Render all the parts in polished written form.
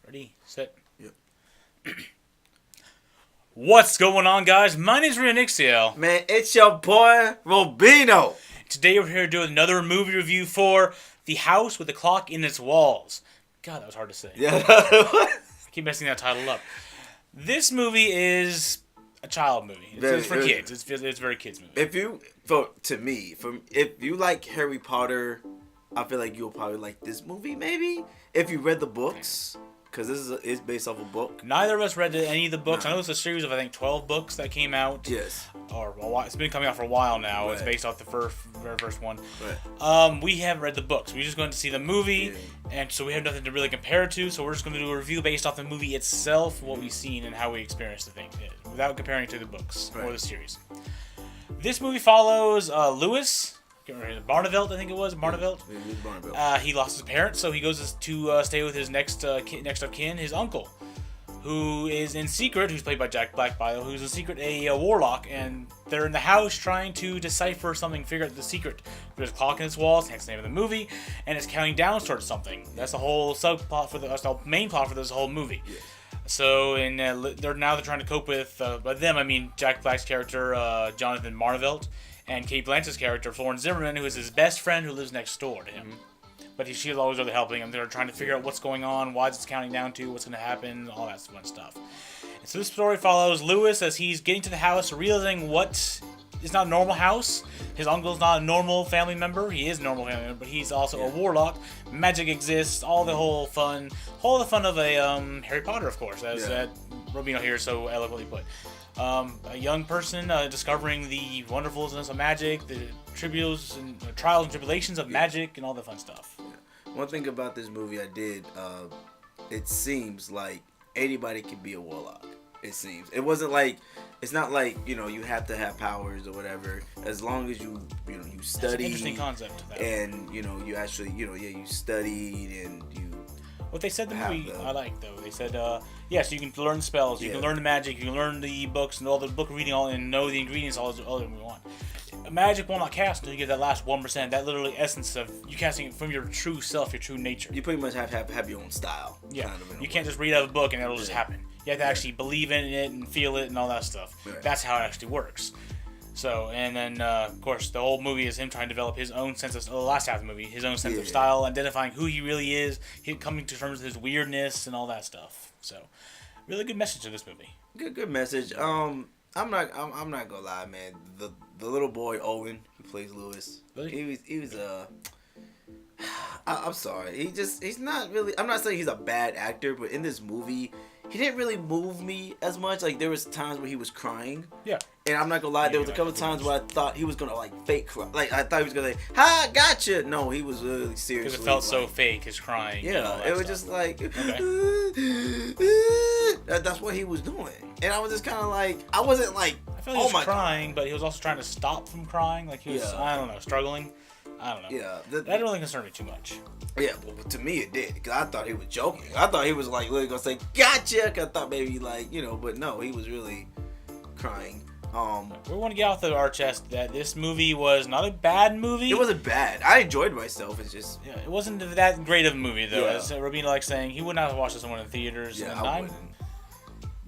Ready, set. Yep. What's going on, guys? My name's Rionyxiel. Man, it's your boy, Robino. Today we're here doing another movie review for The House with the Clock in Its Walls. God, that was hard to say. Yeah. I keep messing that title up. This movie is a child movie. It's for kids. It's a very kids movie. If you like Harry Potter, I feel like you'll probably like this movie. Maybe if you read the books, because this is based off a book. Neither of us read any of the books. No. I know it's a series of 12 books that came out. Yes. Or it's been coming out for a while now. Right. It's based off the very first one. Right. We haven't read the books. We're just going to see the movie, and so we have nothing to really compare it to. So we're just going to do a review based off the movie itself, what we've seen, and how we experienced the thing, without comparing it to the books or the series. This movie follows Lewis Barneveld, I think it was Barneveld. He lost his parents, so he goes to stay with his next of kin, his uncle, who is in secret, who's played by Jack Black, who's in secret a warlock, and they're in the house trying to decipher something, figure out the secret. There's a clock in its walls, hence the name of the movie, and it's counting down towards something. That's the whole subplot that's the main plot for this whole movie. Yeah. So, they're trying to cope with, by them I mean Jack Black's character, Jonathan Marvelt, and Kate Blanchett's character, Florence Zimmerman, who is his best friend who lives next door to him. Mm-hmm. But she's always really helping him. They're trying to figure out what's going on, why it's counting down to, what's going to happen, all that fun stuff. And so this story follows Lewis as he's getting to the house, realizing it's not a normal house. His uncle's not a normal family member. He is a normal family member, but he's also a warlock. Magic exists. All the fun of a Harry Potter, of course, as Robino here so eloquently put. A young person discovering the wonderfulness of magic, the trials and tribulations of magic, and all the fun stuff. Yeah. One thing about this movie it seems like anybody can be a warlock. It seems. It's not like, you have to have powers or whatever. As long as you study. That's an interesting concept. And, you actually, you studied and you. What they said in the movie, I like, though. They said, yes, you can learn spells, you can learn the magic, you can learn the books and all the book reading, and know the ingredients, all that we want. Magic will not cast until you get that last 1%, that literally essence of you casting it from your true self, your true nature. You pretty much have your own style. Yeah, you can't just read out of a book and it'll just happen. You have to actually believe in it and feel it and all that stuff. Right. That's how it actually works. So, and then, of course, the whole movie is him trying to develop his own sense of, the last half of the movie, his own sense of style, identifying who he really is, coming to terms with his weirdness and all that stuff. So, really good message of this movie. Good message. I'm not gonna lie, man. The little boy Owen, who plays Lewis, really? he was I'm sorry. He's not really. I'm not saying he's a bad actor, but in this movie, he didn't really move me as much. Like, there was times where he was crying. Yeah. And I'm not gonna lie, there was a couple times where I thought he was gonna fake cry. Like, I thought he was gonna ha, gotcha. No, he was really serious. Because it felt so fake, his crying. Yeah, it was just like, that's what he was doing. And I was just kind of like, I wasn't like, I felt he was crying, but he was also trying to stop from crying. Like, he was, I don't know, struggling. I don't know. Yeah, that didn't really concern me too much. Yeah, but to me it did, because I thought he was joking. I thought he was like literally gonna say "gotcha." I thought maybe but no, he was really crying. We want to get off our chest that this movie was not a bad movie. It wasn't bad. I enjoyed myself. It's just it wasn't that great of a movie though. Yeah. As Robino likes saying, he would not have watched this one in theaters. Yeah, I wouldn't.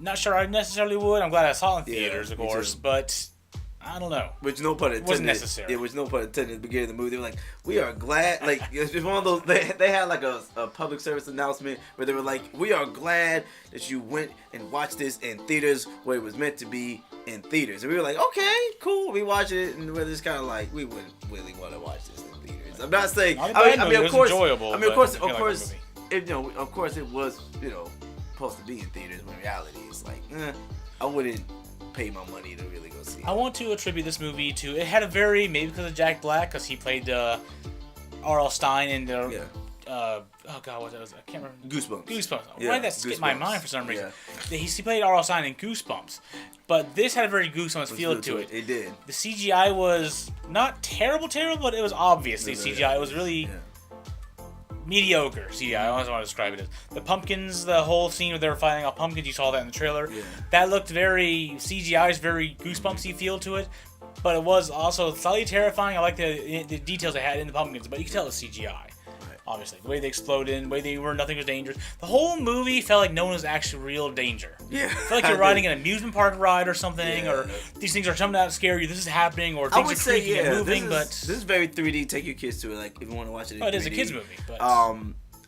Not sure I necessarily would. I'm glad I saw it in theaters, of course, but. I don't know. Which no pun intended. Wasn't necessary. Yeah, which no pun intended. At the beginning of the movie, they were like, "We are glad." Like, it's just one of those. They had like a public service announcement where they were like, "We are glad that you went and watched this in theaters where it was meant to be in theaters." And we were like, "Okay, cool." We watched it, and we're just kind of like, we wouldn't really want to watch this in theaters. I'm not saying. I mean, of course, enjoyable. Of course, of course, it was supposed to be in theaters. But in reality, it's like, I wouldn't pay my money to really go see it. I want to attribute this movie to it had a very maybe because of Jack Black, because he played R.L. Stein in the oh god, what was it? I can't remember. Goosebumps. Why did that skip my mind for some reason? Yeah. He played R.L. Stein in Goosebumps, but this had a very Goosebumps feel to it. It did. The CGI was not terrible, but it was obviously CGI. It was really. Mediocre CGI. I don't know how to describe it as. The pumpkins, the whole scene where they were fighting off pumpkins, you saw that in the trailer. Yeah. That looked very CGI's very Goosebumps-y feel to it, but it was also slightly terrifying. I like the details they had in the pumpkins, but you could tell it was CGI. Obviously, the way they exploded, the way they were, nothing was dangerous. The whole movie felt like no one was actually real danger. Yeah. I felt like you're riding an amusement park ride or something, Yeah. or these things are jumping out to scare you. This is happening, or things are creaking and moving. This is very 3D. Take your kids to it, like if you want to watch it. It is a kids movie, but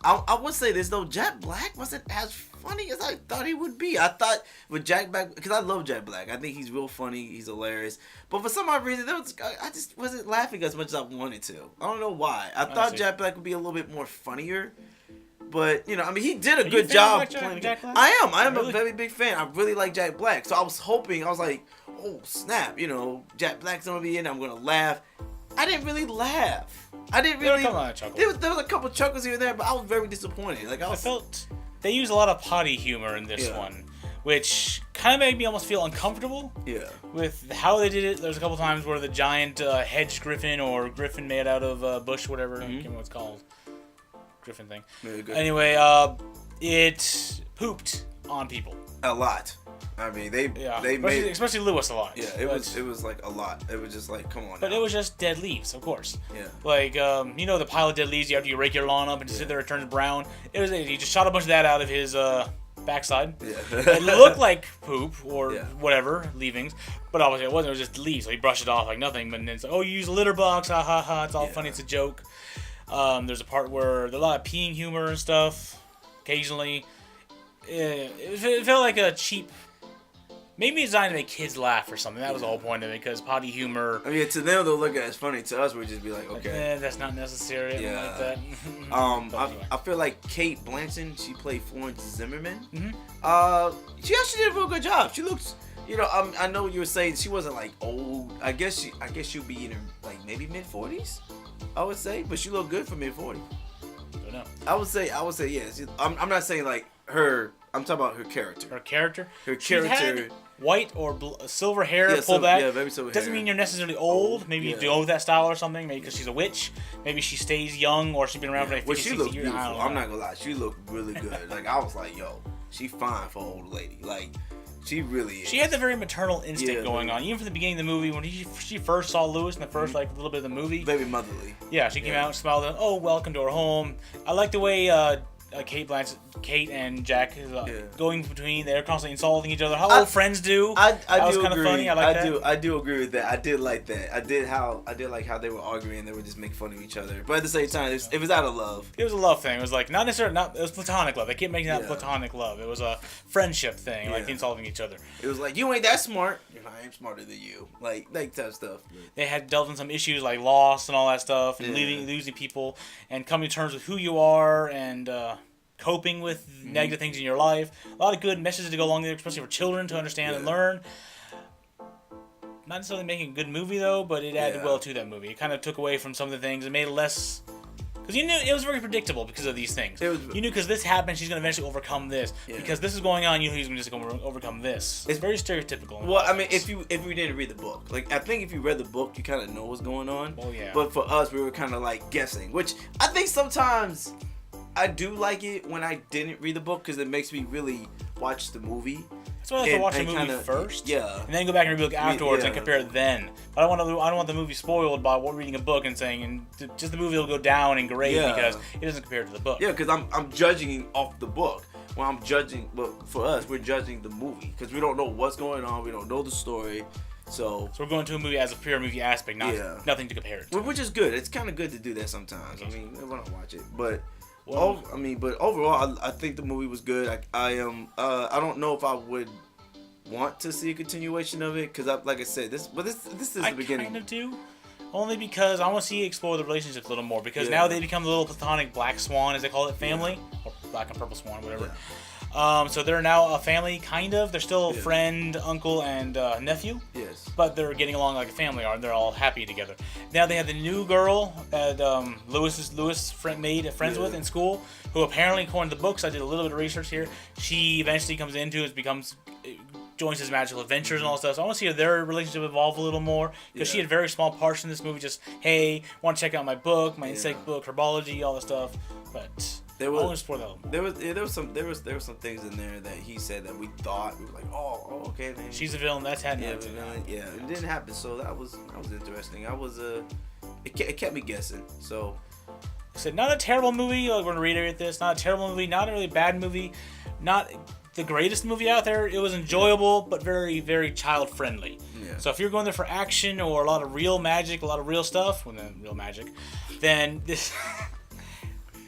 I would say this though. Jack Black wasn't as funny as I thought he would be. I thought with Jack Black, because I love Jack Black. I think he's real funny. He's hilarious. But for some odd reason, I just wasn't laughing as much as I wanted to. I don't know why. I thought Jack Black would be a little bit more funnier. But, you know, I mean, he did a good job playing Jack Black? I am really? A very big fan. I really like Jack Black. So I was hoping, I was like, oh, snap, you know, Jack Black's going to be in, I'm going to laugh. I didn't really laugh. I didn't really. There was a couple chuckles here and there, but I was very disappointed. Like I felt they used a lot of potty humor in this one, which kind of made me almost feel uncomfortable. Yeah. With how they did it, there's a couple times where the giant hedge griffin or griffin made out of bush, whatever, I can't remember what it's called, griffin thing. Anyway, it pooped on people. A lot. I mean, they especially Lewis a lot. Yeah, it was like a lot. It was just like, come on. But it was just dead leaves, of course. Yeah. Like you know the pile of dead leaves after you rake your lawn up and just sit there it turns brown. He just shot a bunch of that out of his backside. Yeah. It looked like poop or whatever leavings, but obviously it wasn't. It was just leaves. So he brushed it off like nothing. But then it's like, oh, you use a litter box, ha ha ha. It's all funny. It's a joke. There's a part where there's a lot of peeing humor and stuff. Occasionally, it felt like a cheap. Maybe it's designed to make kids laugh or something. That was the whole point of it, because potty humor. I mean, to them they'll look at it as funny. To us, we'd just be like, okay, that's not necessary. Yeah. Like that. Anyway. I feel like Kate Blanchett, she played Florence Zimmerman. Mm-hmm. She actually did a real good job. She looks, you know, I know you were saying she wasn't like old. I guess she'll be in her like maybe mid-40s. I would say, but she looked good for mid-40s. Don't know. I would say yes. I'm not saying like her. I'm talking about her character. Her character. She had white or silver hair pulled back. Yeah, maybe silver hair. Doesn't mean you're necessarily old. Maybe you go with that style or something. Maybe because she's a witch. Maybe she stays young, or she's been around for like 50, 60 years. Well, she looked beautiful. I'm not gonna lie. She looked really good. Like I was like, yo, she fine for an old lady. Like she really is. She had the very maternal instinct going on, even from the beginning of the movie when she first saw Lewis in the first like little bit of the movie. Very motherly. Yeah, she came out and smiled at him. Oh, welcome to our home. I like the way. Kate and Jack going between. They're constantly insulting each other. How old friends do. I that was do kind agree. of funny. I do agree with that. I did like that. I did like how they were arguing. They would just make fun of each other. But at the same time, it was out of love. It was a love thing. It was like not necessarily it was platonic love. They kept making that platonic love. It was a friendship thing, like insulting each other. It was like, you ain't that smart. I am smarter than you. Like that type of stuff. They had delved in some issues like loss and all that stuff, and losing people, and coming to terms with who you are, and coping with negative things in your life. A lot of good messages to go along there, especially for children to understand and learn. Not necessarily making a good movie though, but it added well to that movie. It kind of took away from some of the things and made it less. Because you knew it was very predictable because of these things. You knew because this happened, she's going to eventually overcome this. Yeah. Because this is going on, you know he's just going to overcome this. It's very stereotypical. Well, I mean, if you didn't read the book, like I think if you read the book, you kind of know what's going on. Oh yeah. But for us, we were kind of like guessing, which I think sometimes I do like it when I didn't read the book because it makes me really watch the movie. That's why I like to watch the movie first, and then go back and read the book afterwards and compare it then. But I don't want the movie spoiled by reading a book and saying, and just the movie will go down in grade because it doesn't compare to the book. Yeah, because I'm judging off the book. Well, I'm judging, but for us, we're judging the movie because we don't know what's going on. We don't know the story. So we're going to a movie as a pure movie aspect, nothing to compare it to. Which is good. It's kind of good to do that sometimes. I mean, when I watch it, but. Well, but overall, I think the movie was good. I don't know if I would want to see a continuation of it because, like I said, this is the beginning. I kind of do, only because I want to see explore the relationships a little more because now they become the little platonic black swan, as they call it, family, or black and purple swan, whatever. So they're now a family, kind of. They're still friend, uncle, and nephew. Yes. But they're getting along like a family are. They're all happy together. Now they have the new girl that Lewis made friends with in school, who apparently, according to the books, I did a little bit of research here, she eventually comes into joins his magical adventures and all that stuff. So I want to see their relationship evolve a little more because she had very small parts in this movie. Just, hey, want to check out my book, my insect book, herbology, all that stuff. But I want to explore that a little more. There was some things in there that he said that we thought we were like, oh okay, man. She's a villain. That's happening. It didn't happen. So that was interesting. It kept me guessing. So said, not a terrible movie. Like, we're gonna reiterate this. Not a terrible movie. Not a really bad movie. Not the greatest movie out there. It was enjoyable, but very, very child friendly. Yeah. So if you're going there for action or a lot of real magic, a lot of real stuff, well, then real magic, then this.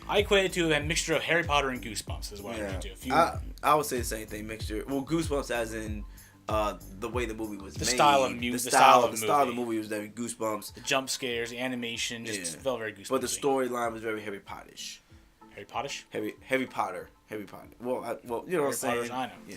I equate it to a mixture of Harry Potter and Goosebumps is what I would do. If you, I would say the same thing, mixture. Well, Goosebumps as in the way the movie was made. Style of music. The style of the movie was very Goosebumps. The jump scares, the animation, just felt very Goosebumps. But the storyline was very Harry Potterish. Harry Potterish? Harry Potter. Well, you know what I'm saying? I know. Yeah.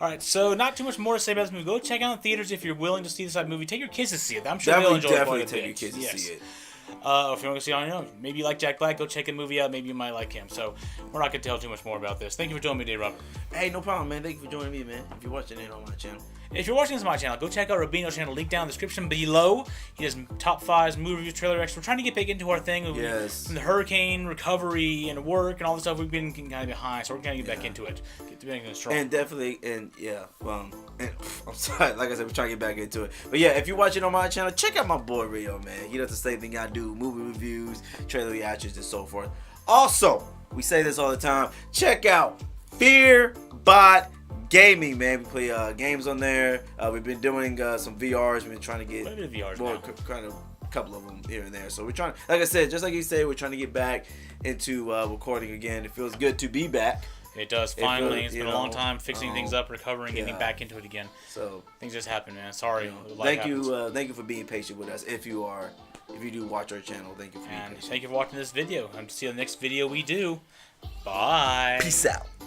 All right, so not too much more to say about this movie. Go check out in theaters if you're willing to see this type of movie. Take your kids to see it. I'm sure they'll enjoy it quite a bit. Definitely take your kids to see it. If you want to see it on your own, maybe you like Jack Black, go check the movie out. Maybe you might like him. So we're not going to tell too much more about this. Thank you for joining me today, Robert. Hey, no problem, man. Thank you for joining me, man. If you're watching it on my channel. If you're watching this on my channel, go check out Robino's channel. Link down in the description below. He does top 5s, movie reviews, trailer X. We're trying to get back into our thing. From the hurricane, recovery, and work, and all the stuff we've been kind of behind. So we're going to get back into it. Get back strong. And definitely, I'm sorry. Like I said, we're trying to get back into it. But yeah, if you're watching on my channel, check out my boy Rio, man. He does the same thing I do. Movie reviews, trailer reactions, and so forth. Also, we say this all the time. Check out FearBot Gaming, man. We play games on there. We've been doing some VRs. We've been trying to get kind of a couple of them here and there. So we're trying, like I said, just like you said, we're trying to get back into recording again. It feels good to be back. It does. Finally, it's been a long time fixing things up, recovering, getting back into it again. So things just happen, man. Sorry. Thank you for being patient with us. If you do watch our channel, thank you for being patient. Thank you for watching this video. I'm to see you in the next video we do. Bye. Peace out.